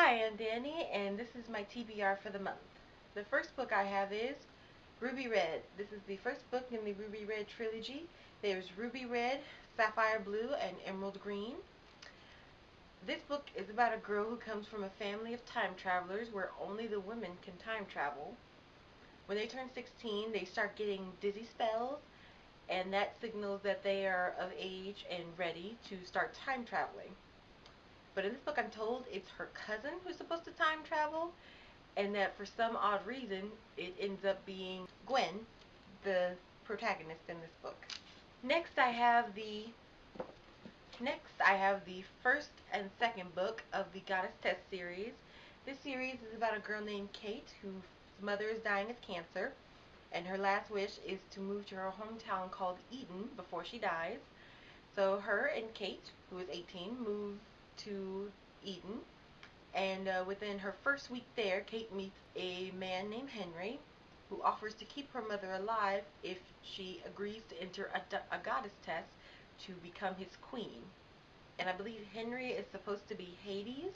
Hi, I'm Danny, and this is my TBR for the month. The first book I have is Ruby Red. This is the first book in the Ruby Red trilogy. There's Ruby Red, Sapphire Blue, and Emerald Green. This book is about a girl who comes from a family of time travelers where only the women can time travel. When they turn 16, they start getting dizzy spells, and that signals that they are of age and ready to start time traveling. But in this book, I'm told it's her cousin who's supposed to time travel, and that for some odd reason, it ends up being Gwen, the protagonist in this book. Next I have the first and second book of the Goddess Test series. This series is about a girl named Kate whose mother is dying of cancer, and her last wish is to move to her hometown called Eden before she dies. So her and Kate, who is 18, move to Eden, and within her first week there, Kate meets a man named Henry who offers to keep her mother alive if she agrees to enter a goddess test to become his queen. And I believe Henry is supposed to be Hades.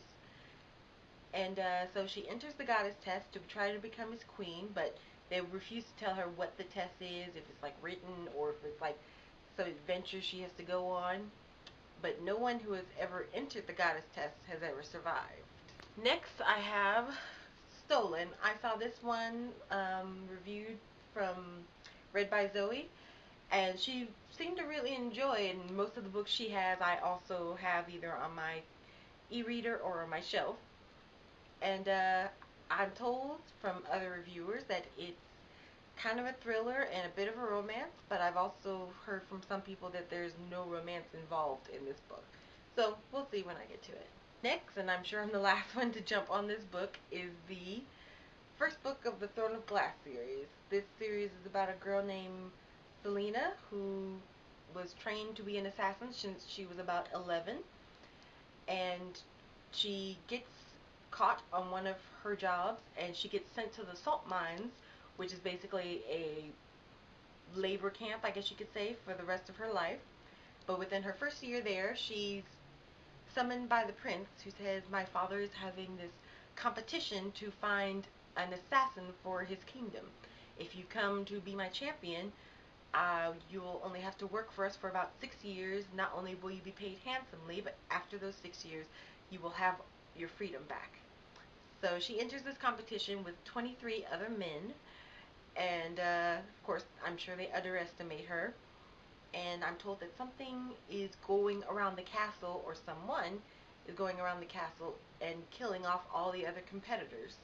And so she enters the goddess test to try to become his queen, but they refuse to tell her what the test is, if it's like written or if it's like some adventure she has to go on. But no one who has ever entered the goddess test has ever survived. Next, I have Stolen. I saw this one reviewed from Read by Zoe, and she seemed to really enjoy it. And most of the books she has, I also have either on my e-reader or on my shelf. And I'm told from other reviewers that it's kind of a thriller and a bit of a romance, but I've also heard from some people that there's no romance involved in this book. So we'll see when I get to it. Next, and I'm sure I'm the last one to jump on this book, is the first book of the Throne of Glass series. This series is about a girl named Selena who was trained to be an assassin since she was about 11, and she gets caught on one of her jobs and she gets sent to the salt mines, which is basically a labor camp, I guess you could say, for the rest of her life. But within her first year there, she's summoned by the prince, who says, my father is having this competition to find an assassin for his kingdom. If you come to be my champion, you'll only have to work for us for about 6 years. Not only will you be paid handsomely, but after those 6 years, you will have your freedom back. So she enters this competition with 23 other men, and of course, I'm sure they underestimate her. And I'm told that something is going around the castle, or someone is going around the castle and killing off all the other competitors.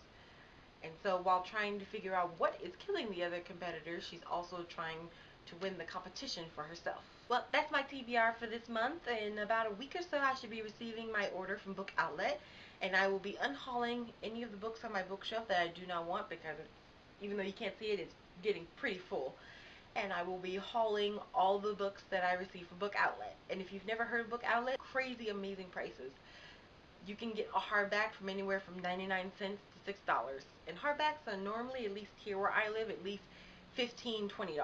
And so while trying to figure out what is killing the other competitors, she's also trying to win the competition for herself. Well, that's my TBR for this month. In about a week or so, I should be receiving my order from Book Outlet, and I will be unhauling any of the books on my bookshelf that I do not want, because even though you can't see it, it's getting pretty full. And I will be hauling all the books that I receive from Book Outlet. And if you've never heard of Book Outlet, crazy amazing prices. You can get a hardback from anywhere from 99 cents to $6. And hardbacks are normally, at least here where I live, at least $15, $20.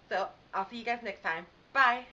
So I'll see you guys next time. Bye!